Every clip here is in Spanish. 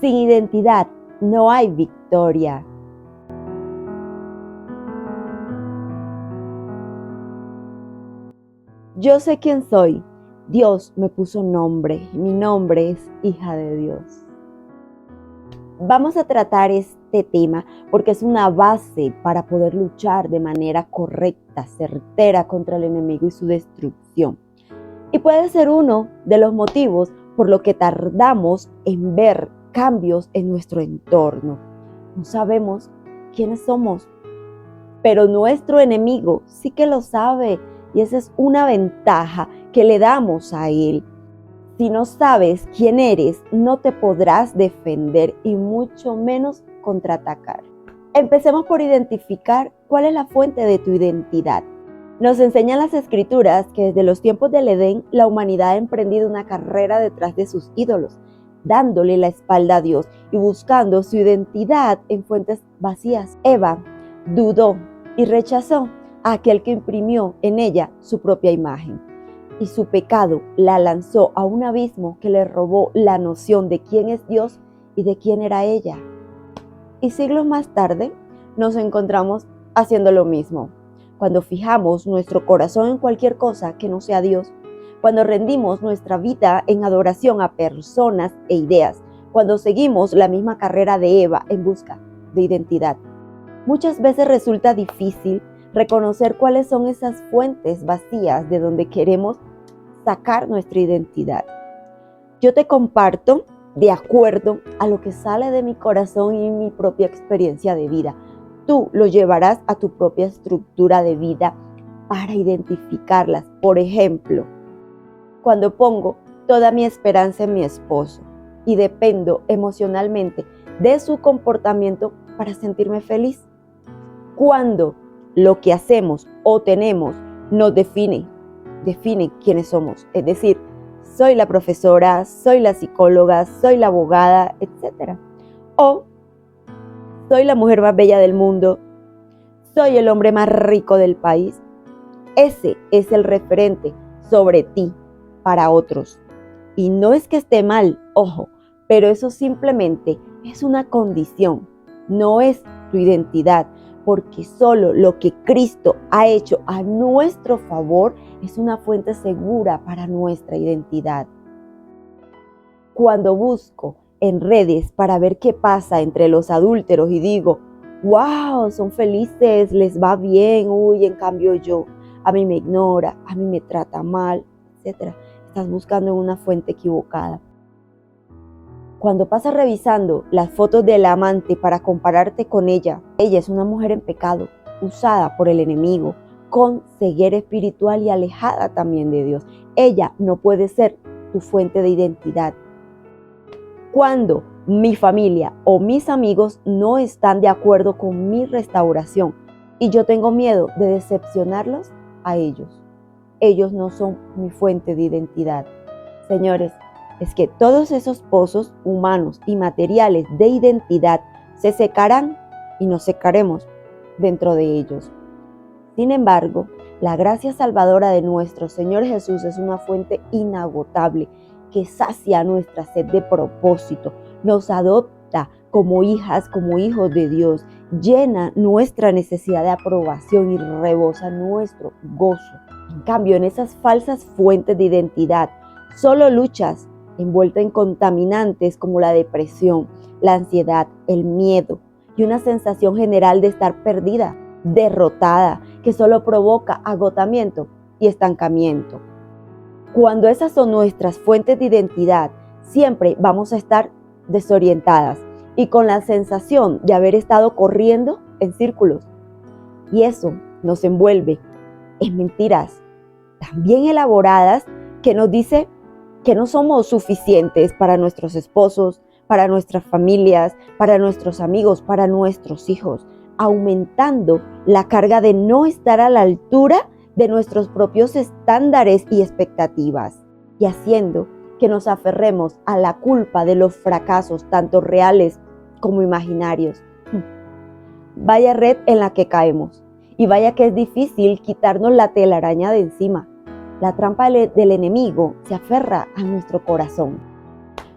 Sin identidad no hay victoria. Yo sé quién soy. Dios me puso nombre. Mi nombre es hija de Dios. Vamos a tratar este tema porque es una base para poder luchar de manera correcta, certera contra el enemigo y su destrucción. Y puede ser uno de los motivos por lo que tardamos en ver cambios en nuestro entorno. No sabemos quiénes somos, pero nuestro enemigo sí que lo sabe y esa es una ventaja que le damos a él. Si no sabes quién eres, no te podrás defender y mucho menos contraatacar. Empecemos por identificar cuál es la fuente de tu identidad. Nos enseñan las Escrituras que desde los tiempos del Edén, la humanidad ha emprendido una carrera detrás de sus ídolos, dándole la espalda a Dios y buscando su identidad en fuentes vacías. Eva dudó y rechazó a aquel que imprimió en ella su propia imagen. Y su pecado la lanzó a un abismo que le robó la noción de quién es Dios y de quién era ella. Y siglos más tarde nos encontramos haciendo lo mismo. Cuando fijamos nuestro corazón en cualquier cosa que no sea Dios, cuando rendimos nuestra vida en adoración a personas e ideas, cuando seguimos la misma carrera de Eva en busca de identidad. Muchas veces resulta difícil reconocer cuáles son esas fuentes vacías de donde queremos sacar nuestra identidad. Yo te comparto de acuerdo a lo que sale de mi corazón y mi propia experiencia de vida. Tú lo llevarás a tu propia estructura de vida para identificarlas. Por ejemplo, cuando pongo toda mi esperanza en mi esposo y dependo emocionalmente de su comportamiento para sentirme feliz. Cuando lo que hacemos o tenemos nos define quiénes somos. Es decir, soy la profesora, soy la psicóloga, soy la abogada, etc. O soy la mujer más bella del mundo, soy el hombre más rico del país. Ese es el referente sobre ti para otros. Y no es que esté mal, ojo, pero eso simplemente es una condición, no es tu identidad, porque solo lo que Cristo ha hecho a nuestro favor es una fuente segura para nuestra identidad. Cuando busco en redes para ver qué pasa entre los adúlteros y digo, wow, son felices, les va bien, uy, en cambio yo, a mí me ignora, a mí me trata mal, etc. Estás buscando en una fuente equivocada. Cuando pasas revisando las fotos del amante para compararte con ella es una mujer en pecado, usada por el enemigo, con ceguera espiritual y alejada también de Dios. Ella no puede ser tu fuente de identidad. Cuando mi familia o mis amigos no están de acuerdo con mi restauración y yo tengo miedo de decepcionarlos a ellos. Ellos no son mi fuente de identidad. Señores, es que todos esos pozos humanos y materiales de identidad se secarán y nos secaremos dentro de ellos. Sin embargo, la gracia salvadora de nuestro Señor Jesús es una fuente inagotable que sacia nuestra sed de propósito, nos adopta como hijas, como hijos de Dios, llena nuestra necesidad de aprobación y rebosa nuestro gozo. En cambio, en esas falsas fuentes de identidad, solo luchas envuelta en contaminantes como la depresión, la ansiedad, el miedo y una sensación general de estar perdida, derrotada, que solo provoca agotamiento y estancamiento. Cuando esas son nuestras fuentes de identidad, siempre vamos a estar desorientadas y con la sensación de haber estado corriendo en círculos. Y eso nos envuelve en mentiras también elaboradas que nos dice que no somos suficientes para nuestros esposos, para nuestras familias, para nuestros amigos, para nuestros hijos, aumentando la carga de no estar a la altura de nuestros propios estándares y expectativas, y haciendo que nos aferremos a la culpa de los fracasos, tanto reales como imaginarios. Vaya red en la que caemos, y vaya que es difícil quitarnos la telaraña de encima. La trampa del enemigo se aferra a nuestro corazón.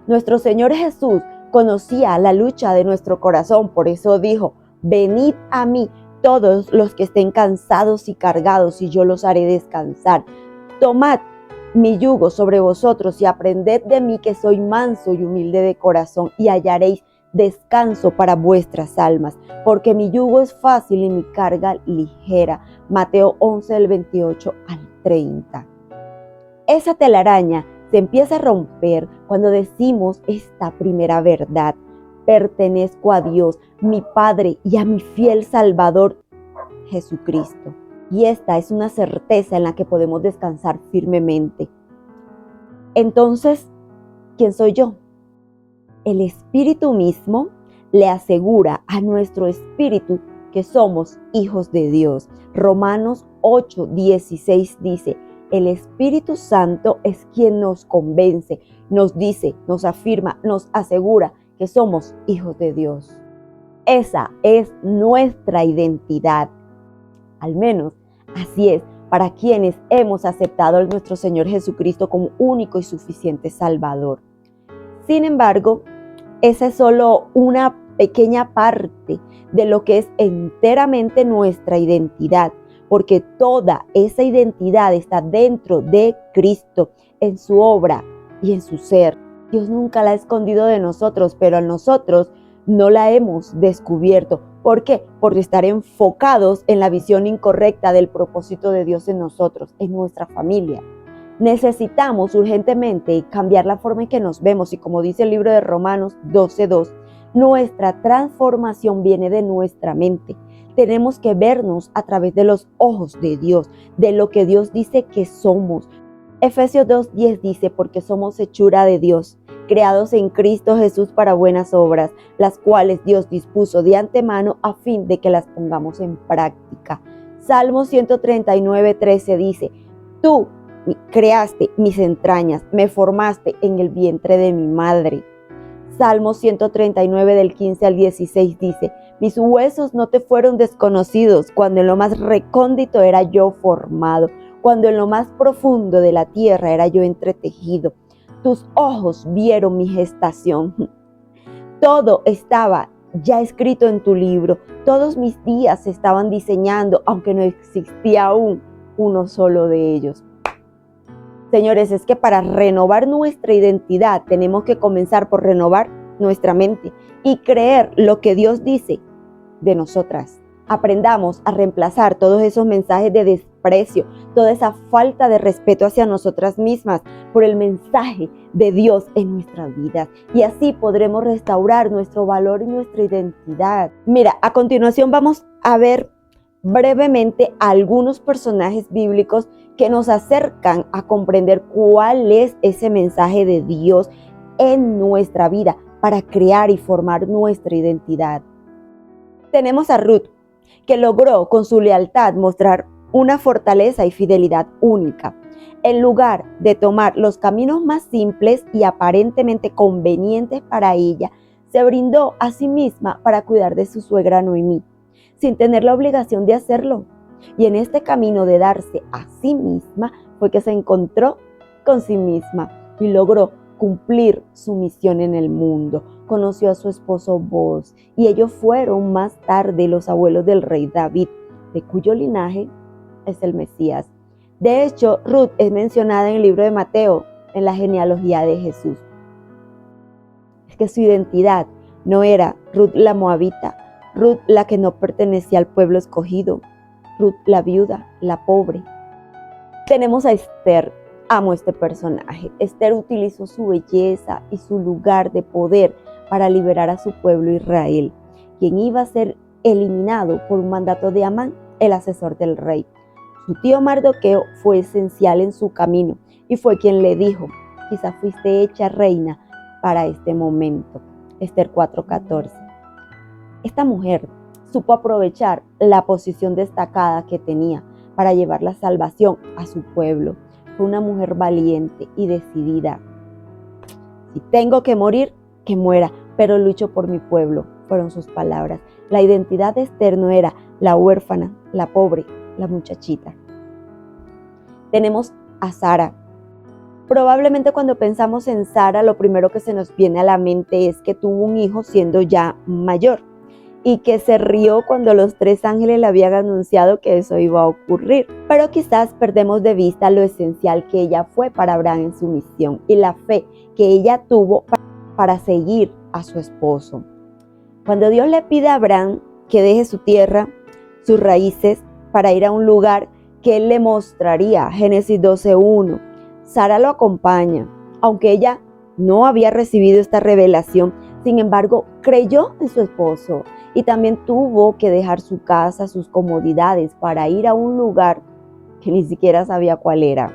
Nuestro Señor Jesús conocía la lucha de nuestro corazón, por eso dijo: venid a mí todos los que estén cansados y cargados, y yo los haré descansar. Tomad mi yugo sobre vosotros y aprended de mí, que soy manso y humilde de corazón, y hallaréis descanso para vuestras almas, porque mi yugo es fácil y mi carga ligera. Mateo 11, del 28 al 30. Esa telaraña se empieza a romper cuando decimos esta primera verdad: pertenezco a Dios, mi Padre, y a mi fiel Salvador, Jesucristo. Y esta es una certeza en la que podemos descansar firmemente. Entonces, ¿quién soy yo? El Espíritu mismo le asegura a nuestro espíritu que somos hijos de Dios. Romanos 8:16 dice: el Espíritu Santo es quien nos convence, nos dice, nos afirma, nos asegura que somos hijos de Dios. Esa es nuestra identidad. Al menos así es para quienes hemos aceptado a nuestro Señor Jesucristo como único y suficiente Salvador. Sin embargo, esa es solo una pequeña parte de lo que es enteramente nuestra identidad, porque toda esa identidad está dentro de Cristo, en su obra y en su ser. Dios nunca la ha escondido de nosotros, pero a nosotros no la hemos descubierto. ¿Por qué? Por estar enfocados en la visión incorrecta del propósito de Dios en nosotros, en nuestra familia. Necesitamos urgentemente cambiar la forma en que nos vemos, y como dice el libro de Romanos 12:2, nuestra transformación viene de nuestra mente. Tenemos que vernos a través de los ojos de Dios, de lo que Dios dice que somos. Efesios 2:10 dice: porque somos hechura de Dios, creados en Cristo Jesús para buenas obras, las cuales Dios dispuso de antemano a fin de que las pongamos en práctica. Salmo 139:13 dice: tú creaste mis entrañas, me formaste en el vientre de mi madre. Salmo 139 del 15 al 16 dice: mis huesos no te fueron desconocidos, cuando en lo más recóndito era yo formado, cuando en lo más profundo de la tierra era yo entretejido. Tus ojos vieron mi gestación. Todo estaba ya escrito en tu libro. Todos mis días se estaban diseñando, aunque no existía aún uno solo de ellos. Señores, es que para renovar nuestra identidad tenemos que comenzar por renovar nuestra mente y creer lo que Dios dice de nosotras. Aprendamos a reemplazar todos esos mensajes de desprecio, toda esa falta de respeto hacia nosotras mismas por el mensaje de Dios en nuestras vidas. Y así podremos restaurar nuestro valor y nuestra identidad. Mira, a continuación vamos a ver brevemente a algunos personajes bíblicos que nos acercan a comprender cuál es ese mensaje de Dios en nuestra vida para crear y formar nuestra identidad. Tenemos a Ruth, que logró con su lealtad mostrar una fortaleza y fidelidad única. En lugar de tomar los caminos más simples y aparentemente convenientes para ella, se brindó a sí misma para cuidar de su suegra Noemí, sin tener la obligación de hacerlo. Y en este camino de darse a sí misma fue que se encontró con sí misma y logró cumplir su misión en el mundo. Conoció a su esposo Booz, y ellos fueron más tarde los abuelos del rey David, de cuyo linaje es el Mesías. De hecho, Ruth es mencionada en el libro de Mateo, en la genealogía de Jesús. Es que su identidad no era Ruth la moabita, Ruth la que no pertenecía al pueblo escogido, Ruth la viuda, la pobre. Tenemos a Esther. Amo este personaje. Esther utilizó su belleza y su lugar de poder para liberar a su pueblo Israel, quien iba a ser eliminado por un mandato de Amán, el asesor del rey. Su tío Mardoqueo fue esencial en su camino y fue quien le dijo: quizá fuiste hecha reina para este momento. Esther 4:14. Esta mujer supo aprovechar la posición destacada que tenía para llevar la salvación a su pueblo. Fue una mujer valiente y decidida. Si tengo que morir, que muera, pero lucho por mi pueblo, fueron sus palabras. La identidad de Esther no era la huérfana, la pobre, la muchachita. Tenemos a Sara. Probablemente cuando pensamos en Sara, lo primero que se nos viene a la mente es que tuvo un hijo siendo ya mayor y que se rió cuando los 3 ángeles le habían anunciado que eso iba a ocurrir. Pero quizás perdemos de vista lo esencial que ella fue para Abraham en su misión y la fe que ella tuvo para seguir a su esposo. Cuando Dios le pide a Abraham que deje su tierra, sus raíces, para ir a un lugar que él le mostraría, Génesis 12:1, Sara lo acompaña, aunque ella no había recibido esta revelación. Sin embargo, creyó en su esposo y también tuvo que dejar su casa, sus comodidades para ir a un lugar que ni siquiera sabía cuál era.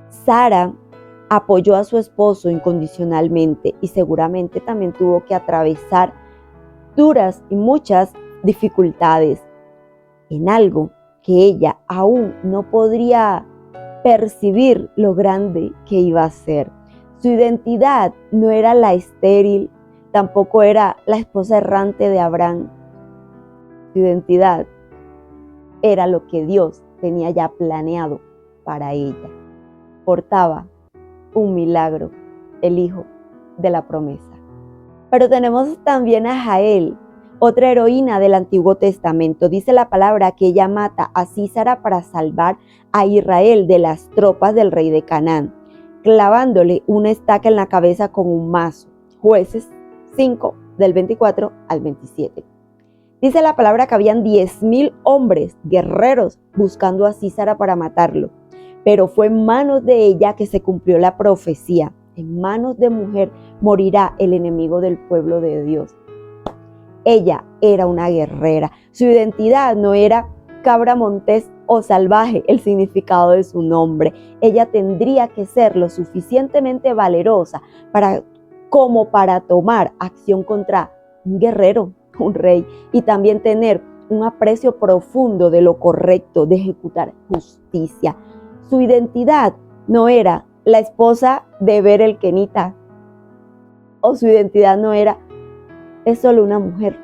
Sara apoyó a su esposo incondicionalmente y seguramente también tuvo que atravesar duras y muchas dificultades en algo que ella aún no podría percibir lo grande que iba a ser. Su identidad no era la estéril, tampoco era la esposa errante de Abraham. Su identidad era lo que Dios tenía ya planeado para ella. Portaba un milagro, el hijo de la promesa. Pero tenemos también a Jael, otra heroína del Antiguo Testamento. Dice la palabra que ella mata a Sísara para salvar a Israel de las tropas del rey de Canaán, clavándole una estaca en la cabeza con un mazo. Jueces 5, del 24 al 27. Dice la palabra que habían 10,000 hombres, guerreros, buscando a Sísara para matarlo. Pero fue en manos de ella que se cumplió la profecía. En manos de mujer morirá el enemigo del pueblo de Dios. Ella era una guerrera. Su identidad no era cabra montés o salvaje, el significado de su nombre. Ella tendría que ser lo suficientemente valerosa como para tomar acción contra un guerrero, un rey, y también tener un aprecio profundo de lo correcto, de ejecutar justicia. Su identidad no era la esposa de Ber el Kenita, o su identidad no era, es solo una mujer.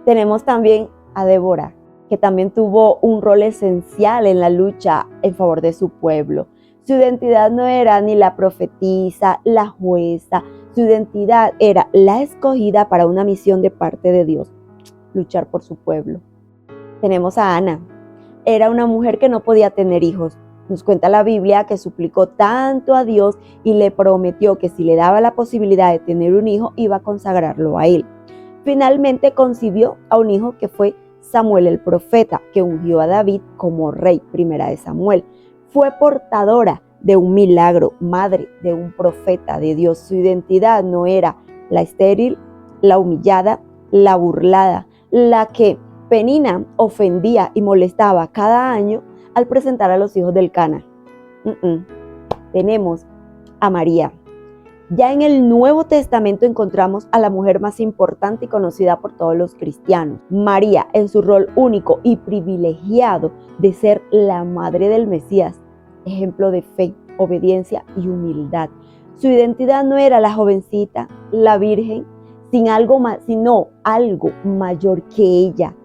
Tenemos también a Débora, que también tuvo un rol esencial en la lucha en favor de su pueblo. Su identidad no era ni la profetisa, la jueza, su identidad era la escogida para una misión de parte de Dios, luchar por su pueblo. Tenemos a Ana, era una mujer que no podía tener hijos. Nos cuenta la Biblia que suplicó tanto a Dios y le prometió que si le daba la posibilidad de tener un hijo, iba a consagrarlo a él. Finalmente concibió a un hijo que fue Samuel el profeta, que ungió a David como rey, primera de Samuel. Fue portadora de un milagro, madre de un profeta de Dios. Su identidad no era la estéril, la humillada, la burlada, la que Penina ofendía y molestaba cada año al presentar a los hijos del Cana. Tenemos a María. Ya en el Nuevo Testamento encontramos a la mujer más importante y conocida por todos los cristianos. María, en su rol único y privilegiado de ser la madre del Mesías, ejemplo de fe, obediencia y humildad. Su identidad no era la jovencita, la virgen, sino algo mayor que ella,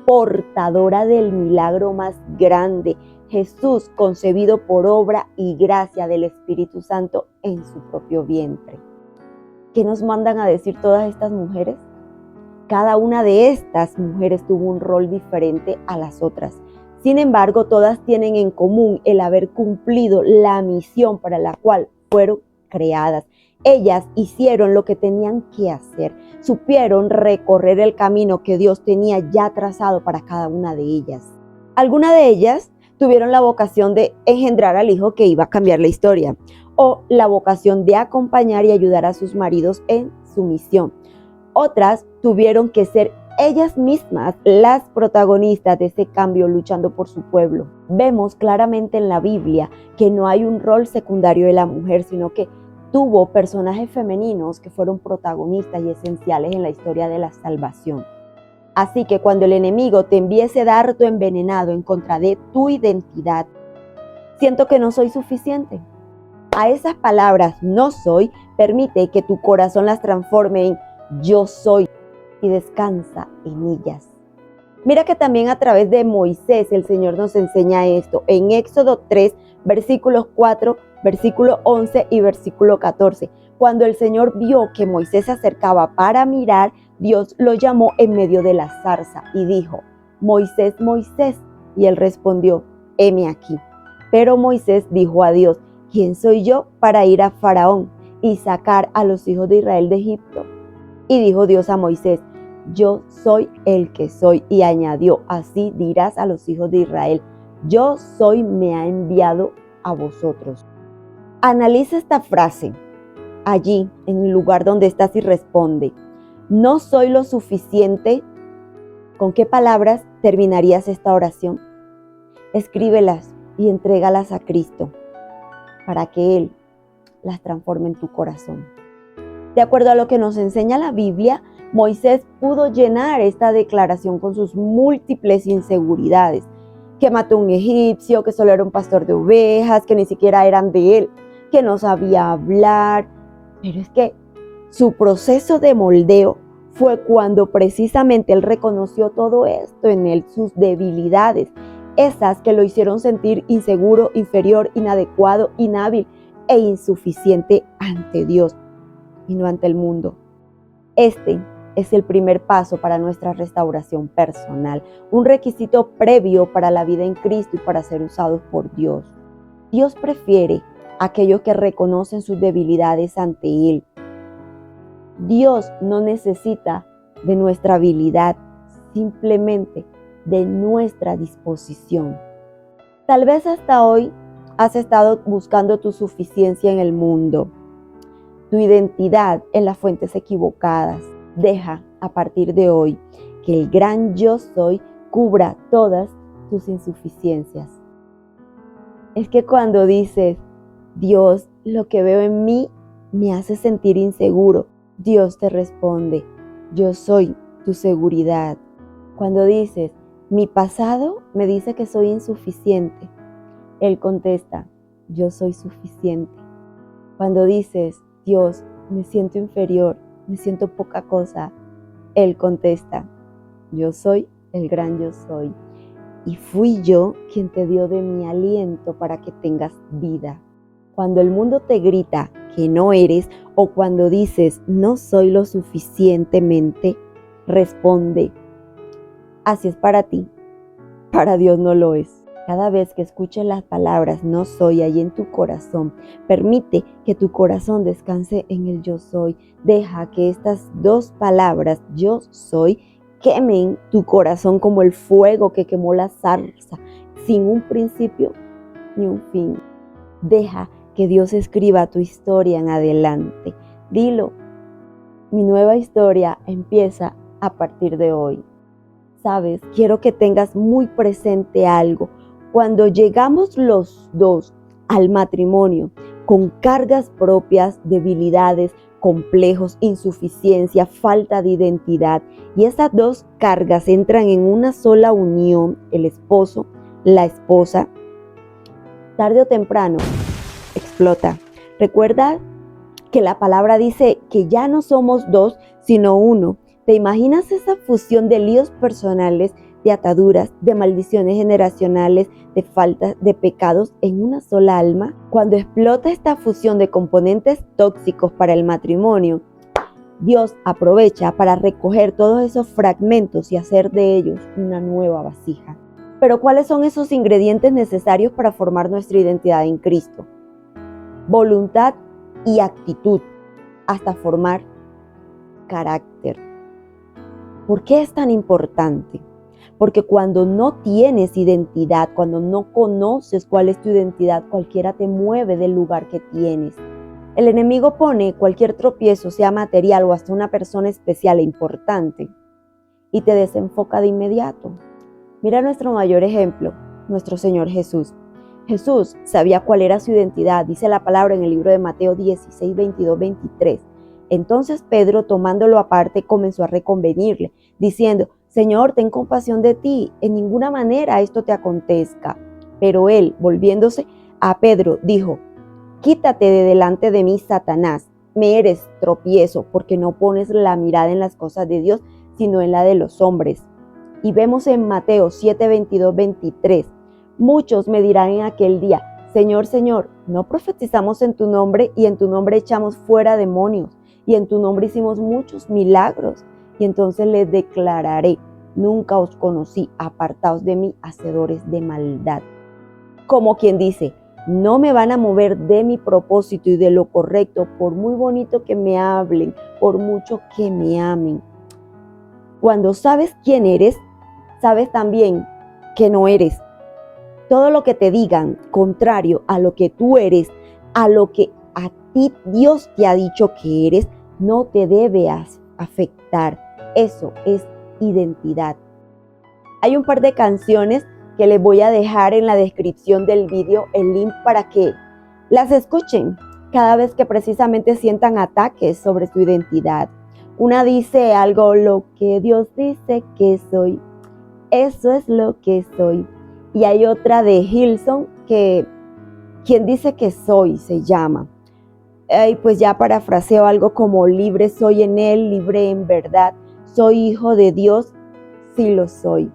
portadora del milagro más grande, Jesús concebido por obra y gracia del Espíritu Santo en su propio vientre. ¿Qué nos mandan a decir todas estas mujeres? Cada una de estas mujeres tuvo un rol diferente a las otras. Sin embargo, todas tienen en común el haber cumplido la misión para la cual fueron creadas. Ellas hicieron lo que tenían que hacer, supieron recorrer el camino que Dios tenía ya trazado para cada una de ellas. Algunas de ellas tuvieron la vocación de engendrar al hijo que iba a cambiar la historia, o la vocación de acompañar y ayudar a sus maridos en su misión. Otras tuvieron que ser ellas mismas las protagonistas de ese cambio luchando por su pueblo. Vemos claramente en la Biblia que no hay un rol secundario de la mujer, sino que tuvo personajes femeninos que fueron protagonistas y esenciales en la historia de la salvación. Así que cuando el enemigo te envíe ese dardo envenenado en contra de tu identidad, siento que no soy suficiente. A esas palabras no soy, permite que tu corazón las transforme en yo soy y descansa en ellas. Mira que también a través de Moisés el Señor nos enseña esto. En Éxodo 3, versículos 4, versículo 11 y versículo 14. Cuando el Señor vio que Moisés se acercaba para mirar, Dios lo llamó en medio de la zarza y dijo: Moisés, Moisés. Y él respondió: heme aquí. Pero Moisés dijo a Dios: ¿quién soy yo para ir a Faraón y sacar a los hijos de Israel de Egipto? Y dijo Dios a Moisés: yo soy el que soy. Y añadió: así dirás a los hijos de Israel: yo soy, me ha enviado a vosotros. Analiza esta frase allí en el lugar donde estás y responde: no soy lo suficiente. ¿Con qué palabras terminarías esta oración? Escríbelas y entrégalas a Cristo para que Él las transforme en tu corazón. De acuerdo a lo que nos enseña la Biblia, Moisés pudo llenar esta declaración con sus múltiples inseguridades: que mató a un egipcio, que solo era un pastor de ovejas, que ni siquiera eran de él, que no sabía hablar. Pero es que su proceso de moldeo fue cuando precisamente él reconoció todo esto en él, sus debilidades, esas que lo hicieron sentir inseguro, inferior, inadecuado, inhábil e insuficiente ante Dios y no ante el mundo. Este es el primer paso para nuestra restauración personal, un requisito previo para la vida en Cristo y para ser usados por Dios. Dios prefiere a aquellos que reconocen sus debilidades ante Él. Dios no necesita de nuestra habilidad, simplemente de nuestra disposición. Tal vez hasta hoy has estado buscando tu suficiencia en el mundo, tu identidad en las fuentes equivocadas. Deja a partir de hoy que el gran yo soy cubra todas tus insuficiencias. Es que cuando dices: Dios, lo que veo en mí me hace sentir inseguro, Dios te responde: yo soy tu seguridad. Cuando dices: mi pasado me dice que soy insuficiente, Él contesta: yo soy suficiente. Cuando dices: Dios, me siento inferior, me siento poca cosa, Él contesta: yo soy el gran yo soy. Y fui yo quien te dio de mi aliento para que tengas vida. Cuando el mundo te grita que no eres, o cuando dices: no soy lo suficientemente, responde: así es para ti, para Dios no lo es. Cada vez que escuches las palabras no soy allí en tu corazón, permite que tu corazón descanse en el yo soy. Deja que estas dos palabras, yo soy, quemen tu corazón como el fuego que quemó la zarza, sin un principio ni un fin. Deja que Dios escriba tu historia en adelante. Dilo: mi nueva historia empieza a partir de hoy. Sabes, quiero que tengas muy presente algo. Cuando llegamos los dos al matrimonio con cargas propias, debilidades, complejos, insuficiencia, falta de identidad, y esas dos cargas entran en una sola unión, el esposo, la esposa, tarde o temprano explota. Recuerda que la palabra dice que ya no somos dos, sino uno. ¿Te imaginas esa fusión de líos personales, de ataduras, de maldiciones generacionales, de faltas, de pecados en una sola alma? Cuando explota esta fusión de componentes tóxicos para el matrimonio, Dios aprovecha para recoger todos esos fragmentos y hacer de ellos una nueva vasija. Pero ¿cuáles son esos ingredientes necesarios para formar nuestra identidad en Cristo? Voluntad y actitud, hasta formar carácter. ¿Por qué es tan importante? Porque cuando no tienes identidad, cuando no conoces cuál es tu identidad, cualquiera te mueve del lugar que tienes. El enemigo pone cualquier tropiezo, sea material o hasta una persona especial e importante, y te desenfoca de inmediato. Mira nuestro mayor ejemplo, nuestro Señor Jesús. Jesús sabía cuál era su identidad, dice la palabra en el libro de Mateo 16, 22, 23. Entonces Pedro, tomándolo aparte, comenzó a reconvenirle, diciendo: Señor, ten compasión de ti, en ninguna manera esto te acontezca. Pero él, volviéndose a Pedro, dijo: quítate de delante de mí, Satanás, me eres tropiezo, porque no pones la mirada en las cosas de Dios, sino en la de los hombres. Y vemos en Mateo 7, 22, 23, muchos me dirán en aquel día, Señor, Señor, ¿no profetizamos en tu nombre y en tu nombre echamos fuera demonios y en tu nombre hicimos muchos milagros? Y entonces les declararé, nunca os conocí, apartaos de mí, hacedores de maldad. Como quien dice, no me van a mover de mi propósito y de lo correcto, por muy bonito que me hablen, por mucho que me amen. Cuando sabes quién eres, sabes también que no eres. Todo lo que te digan contrario a lo que tú eres, a lo que a ti Dios te ha dicho que eres, no te debe afectar. Eso es identidad. Hay un par de canciones que les voy a dejar en la descripción del video, el link para que las escuchen cada vez que precisamente sientan ataques sobre su identidad. Una dice algo, lo que Dios dice que soy, eso es lo que soy. Y hay otra de Hillsong que quien dice que soy se llama. Y pues ya parafraseo algo como libre soy en Él, libre en verdad. Soy hijo de Dios, sí lo soy.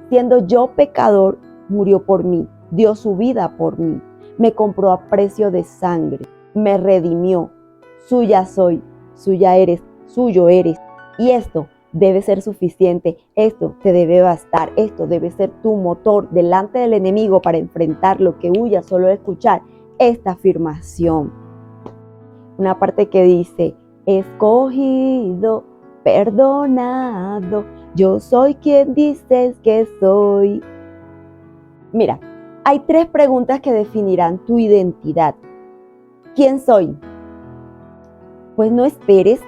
Siendo yo pecador, murió por mí, dio su vida por mí. Me compró a precio de sangre, me redimió. Suya soy, suya eres, suyo eres. Y esto debe ser suficiente, esto te debe bastar, esto debe ser tu motor delante del enemigo para enfrentar lo que huya solo de escuchar esta afirmación. Una parte que dice, escogido, perdonado, yo soy quien dices que soy. Mira, hay 3 preguntas que definirán tu identidad. ¿Quién soy? Pues no esperes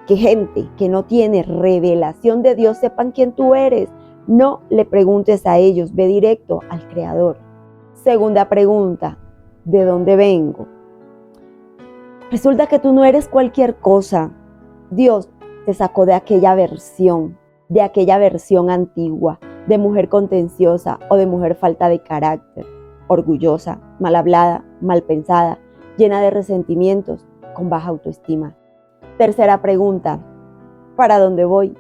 que gente que no tiene revelación de Dios sepan quién tú eres. No le preguntes a ellos, ve directo al Creador. Segunda pregunta, ¿de dónde vengo? Resulta que tú no eres cualquier cosa. Dios te sacó de aquella versión antigua, de mujer contenciosa o de mujer falta de carácter, orgullosa, mal hablada, mal pensada, llena de resentimientos, con baja autoestima. Tercera pregunta, ¿para dónde voy?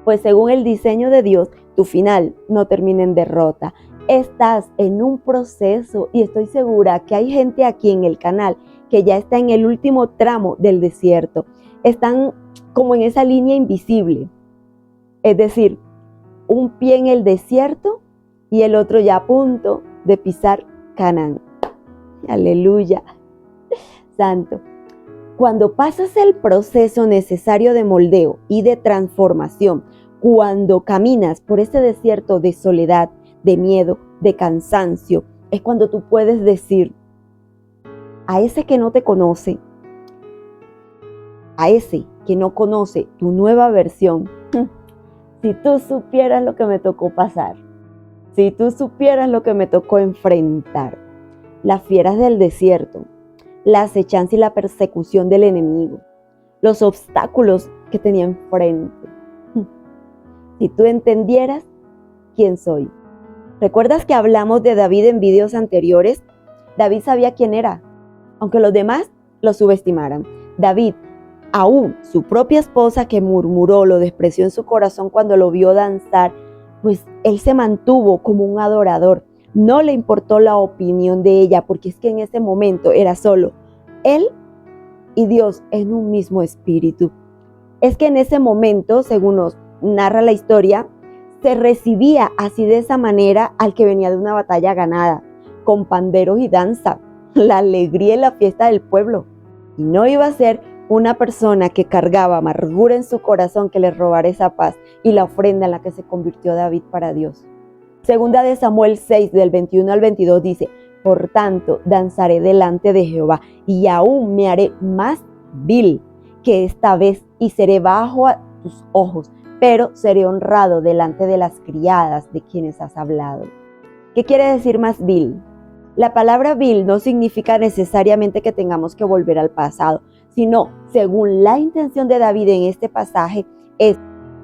Pues según el diseño de Dios, tu final no termina en derrota. Estás en un proceso y estoy segura que hay gente aquí en el canal que ya está en el último tramo del desierto. Están como en esa línea invisible. Es decir, un pie en el desierto y el otro ya a punto de pisar Canaán. Aleluya. Santo. Cuando pasas el proceso necesario de moldeo y de transformación, cuando caminas por ese desierto de soledad, de miedo, de cansancio, es cuando tú puedes decir a ese que no te conoce, a ese que no conoce tu nueva versión, si tú supieras lo que me tocó pasar, si tú supieras lo que me tocó enfrentar, las fieras del desierto, la acechanza y la persecución del enemigo, los obstáculos que tenía enfrente. Si tú entendieras quién soy. ¿Recuerdas que hablamos de David en videos anteriores? David sabía quién era, aunque los demás lo subestimaran. David, aún su propia esposa que murmuró, lo despreció en su corazón cuando lo vio danzar, pues él se mantuvo como un adorador. No le importó la opinión de ella, porque es que en ese momento era solo él y Dios en un mismo espíritu. Es que en ese momento, según nos narra la historia, se recibía así de esa manera al que venía de una batalla ganada, con panderos y danza, la alegría y la fiesta del pueblo. Y no iba a ser una persona que cargaba amargura en su corazón que le robara esa paz y la ofrenda en la que se convirtió David para Dios. Segunda de Samuel 6, del 21 al 22 dice, por tanto, danzaré delante de Jehová y aún me haré más vil que esta vez y seré bajo a tus ojos, pero seré honrado delante de las criadas de quienes has hablado. ¿Qué quiere decir más vil? La palabra vil no significa necesariamente que tengamos que volver al pasado, sino, según la intención de David en este pasaje, es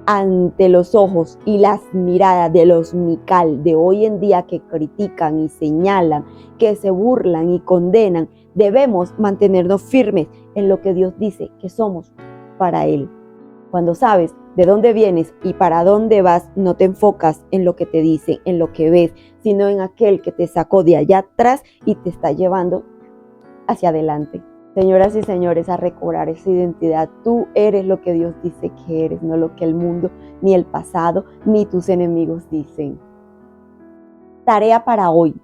ante los ojos y las miradas de los Mical de hoy en día que critican y señalan, que se burlan y condenan, debemos mantenernos firmes en lo que Dios dice que somos para Él. Cuando sabes de dónde vienes y para dónde vas, no te enfocas en lo que te dicen, en lo que ves, sino en aquel que te sacó de allá atrás y te está llevando hacia adelante. Señoras y señores, a recobrar esa identidad. Tú eres lo que Dios dice que eres, no lo que el mundo, ni el pasado, ni tus enemigos dicen. Tarea para hoy,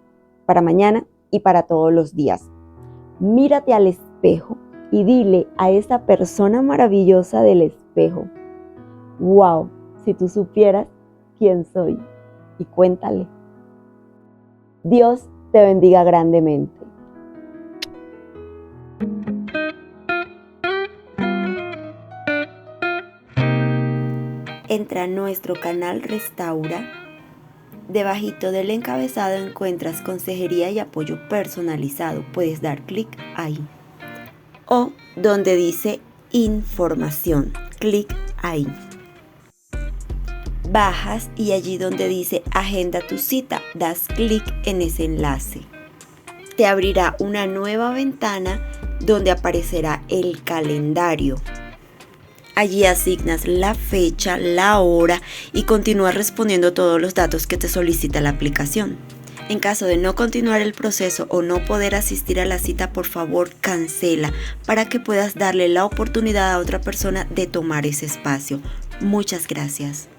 para mañana y para todos los días. Mírate al espejo y dile a esa persona maravillosa del espejo: wow, si tú supieras quién soy. Y cuéntale. Dios te bendiga grandemente. Entra a nuestro canal Restaura. Debajito del encabezado encuentras consejería y apoyo personalizado. Puedes dar clic ahí. O donde dice información, clic ahí. Bajas y allí donde dice agenda tu cita, das clic en ese enlace. Te abrirá una nueva ventana donde aparecerá el calendario. Allí asignas la fecha, la hora y continúas respondiendo todos los datos que te solicita la aplicación. En caso de no continuar el proceso o no poder asistir a la cita, por favor cancela para que puedas darle la oportunidad a otra persona de tomar ese espacio. Muchas gracias.